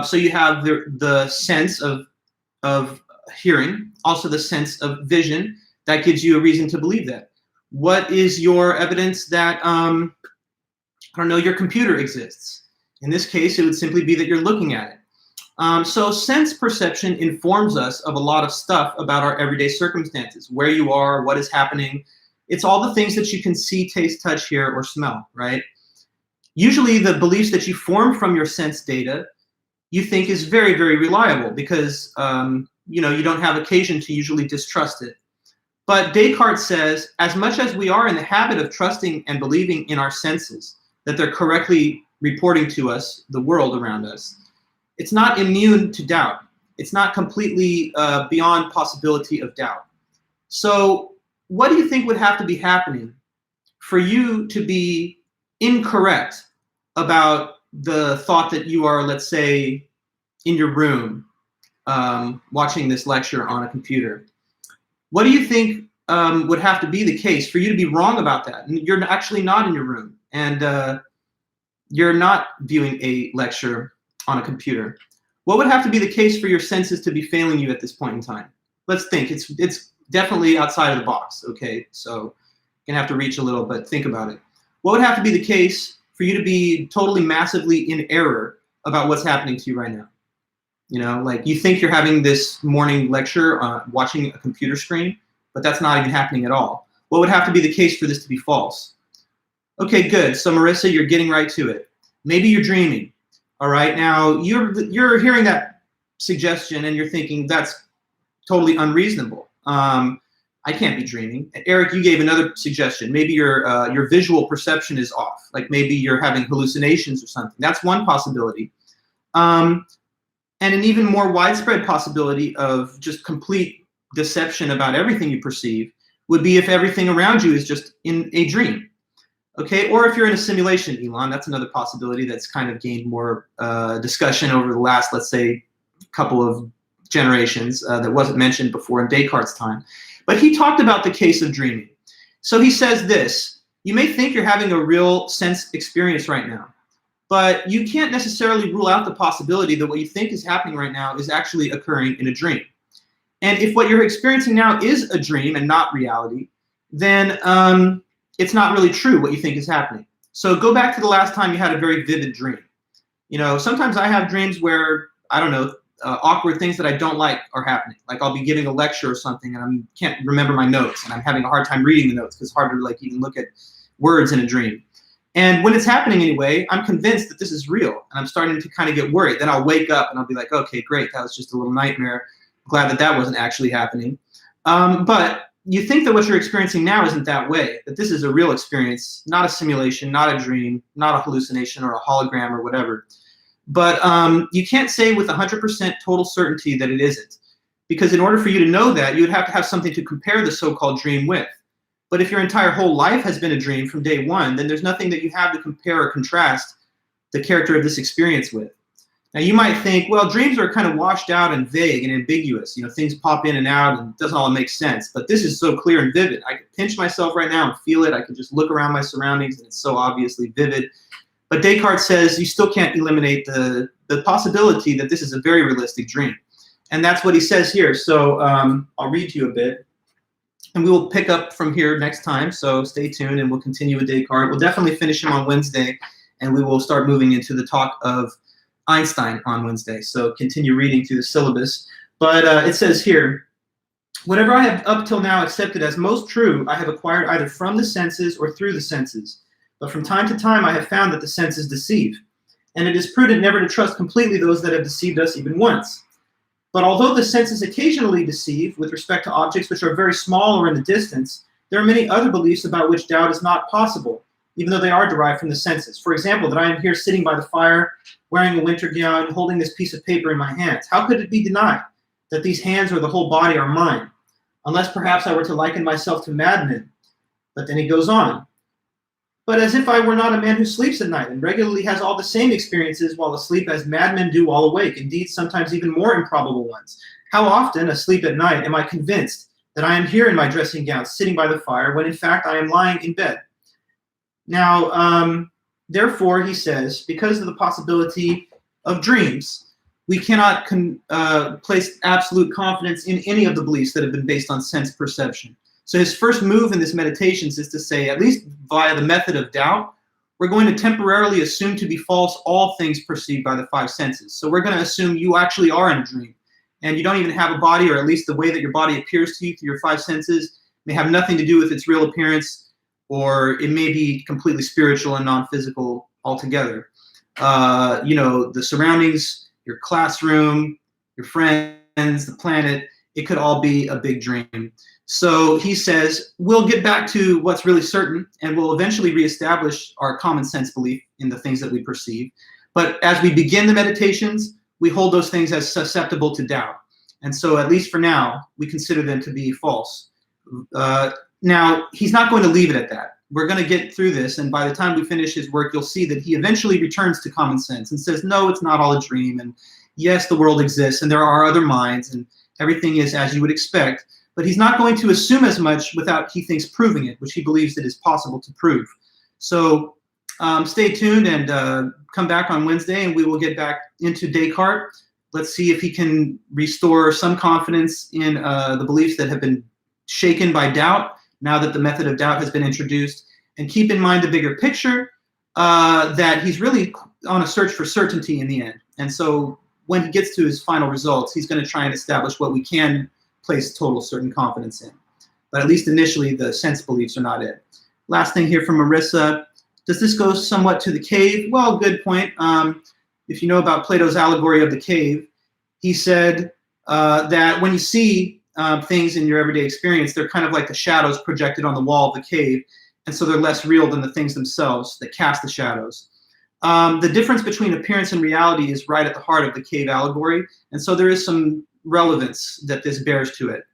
So you have the sense of hearing, also the sense of vision. That gives you a reason to believe that. What is your evidence that, your computer exists? In this case, it would simply be that you're looking at it. So sense perception informs us of a lot of stuff about our everyday circumstances, where you are, what is happening. It's all the things that you can see, taste, touch, hear, or smell, right? Usually the beliefs that you form from your sense data, you think is very, very reliable because, you don't have occasion to usually distrust it. But Descartes says, as much as we are in the habit of trusting and believing in our senses, that they're correctly reporting to us the world around us, it's not immune to doubt. It's not completely beyond possibility of doubt. So what do you think would have to be happening for you to be incorrect about the thought that you are, let's say, in your room watching this lecture on a computer? What do you think would have to be the case for you to be wrong about that? And you're actually not in your room, and you're not viewing a lecture on a computer. What would have to be the case for your senses to be failing you at this point in time? Let's think. It's definitely outside of the box, okay? So you're gonna have to reach a little, but think about it. What would have to be the case for you to be totally massively in error about what's happening to you right now? Like you think you're having this morning lecture watching a computer screen, but that's not even happening at all. What would have to be the case for this to be false? Okay, good. So Marissa, you're getting right to it. Maybe you're dreaming. All right, now you're hearing that suggestion and you're thinking that's totally unreasonable. I can't be dreaming. Eric, you gave another suggestion. Maybe your visual perception is off. Like maybe you're having hallucinations or something. That's one possibility. And an even more widespread possibility of just complete deception about everything you perceive would be if everything around you is just in a dream. Okay, or if you're in a simulation, Elon, that's another possibility that's kind of gained more discussion over the last, let's say, couple of generations that wasn't mentioned before in Descartes' time. But he talked about the case of dreaming. So he says this: you may think you're having a real sense experience right now, but you can't necessarily rule out the possibility that what you think is happening right now is actually occurring in a dream. And if what you're experiencing now is a dream and not reality, then it's not really true what you think is happening. So go back to the last time you had a very vivid dream. Sometimes I have dreams where, I don't know, awkward things that I don't like are happening. Like I'll be giving a lecture or something and I can't remember my notes and I'm having a hard time reading the notes because it's hard to even look at words in a dream. And when it's happening anyway, I'm convinced that this is real and I'm starting to kind of get worried. Then I'll wake up and I'll be like, okay, great, that was just a little nightmare. Glad that wasn't actually happening. But you think that what you're experiencing now isn't that way, that this is a real experience, not a simulation, not a dream, not a hallucination or a hologram or whatever. But you can't say with 100% total certainty that it isn't. Because in order for you to know that, you would have to have something to compare the so-called dream with. But if your entire whole life has been a dream from day one, then there's nothing that you have to compare or contrast the character of this experience with. Now you might think, well, dreams are kind of washed out and vague and ambiguous. Things pop in and out and it doesn't all make sense. But this is so clear and vivid. I could pinch myself right now and feel it. I could just look around my surroundings and it's so obviously vivid. But Descartes says you still can't eliminate the possibility that this is a very realistic dream. And that's what he says here. So I'll read to you a bit. And we will pick up from here next time. So stay tuned and we'll continue with Descartes. We'll definitely finish him on Wednesday. And we will start moving into the talk of Einstein on Wednesday. So continue reading through the syllabus. But it says here, Whatever I have up till now accepted as most true, I have acquired either from the senses or through the senses. But from time to time I have found that the senses deceive, and it is prudent never to trust completely those that have deceived us even once. But although the senses occasionally deceive with respect to objects which are very small or in the distance, there are many other beliefs about which doubt is not possible, even though they are derived from the senses. For example, that I am here sitting by the fire, wearing a winter gown, holding this piece of paper in my hands. How could it be denied that these hands or the whole body are mine? Unless perhaps I were to liken myself to madmen. But then he goes on. But as if I were not a man who sleeps at night and regularly has all the same experiences while asleep as madmen do while awake, indeed sometimes even more improbable ones. How often, asleep at night, am I convinced that I am here in my dressing gown, sitting by the fire, when in fact I am lying in bed? Now, therefore, he says, because of the possibility of dreams, we cannot place absolute confidence in any of the beliefs that have been based on sense perception. So his first move in this meditations is to say, at least via the method of doubt, we're going to temporarily assume to be false all things perceived by the five senses. So we're going to assume you actually are in a dream, and you don't even have a body, or at least the way that your body appears to you through your five senses may have nothing to do with its real appearance, or it may be completely spiritual and non-physical altogether. The surroundings, your classroom, your friends, the planet, it could all be a big dream. So he says, we'll get back to what's really certain, and we'll eventually reestablish our common sense belief in the things that we perceive. But as we begin the meditations, we hold those things as susceptible to doubt. And so at least for now, we consider them to be false. Now, he's not going to leave it at that. We're going to get through this, and by the time we finish his work, you'll see that he eventually returns to common sense and says, no, it's not all a dream, and yes, the world exists, and there are other minds, and everything is as you would expect. But he's not going to assume as much without, he thinks, proving it, which he believes it is possible to prove. So stay tuned and come back on Wednesday, and we will get back into Descartes. Let's see if he can restore some confidence in the beliefs that have been shaken by doubt, now that the method of doubt has been introduced. And keep in mind the bigger picture, that he's really on a search for certainty in the end. And so when he gets to his final results, he's going to try and establish what we can place total certain confidence in. But at least initially, the sense beliefs are not it. Last thing here from Marissa. Does this go somewhat to the cave? Well, good point. If you know about Plato's allegory of the cave, he said that when you see things in your everyday experience, they're kind of like the shadows projected on the wall of the cave, and so they're less real than the things themselves that cast the shadows. The difference between appearance and reality is right at the heart of the cave allegory, and so there is some relevance that this bears to it,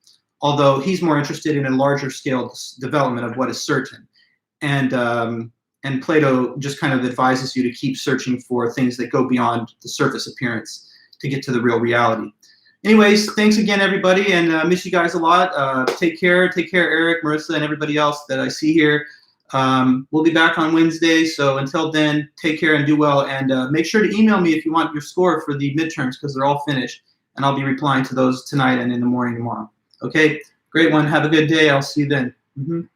although he's more interested in a larger scale development of what is certain. And Plato just kind of advises you to keep searching for things that go beyond the surface appearance to get to the real reality. Anyways, thanks again, everybody, and miss you guys a lot. Take care, Eric, Marissa, and everybody else that I see here. We'll be back on Wednesday, so until then, take care and do well, and make sure to email me if you want your score for the midterms, because they're all finished, and I'll be replying to those tonight and in the morning tomorrow. Okay, great one. Have a good day. I'll see you then.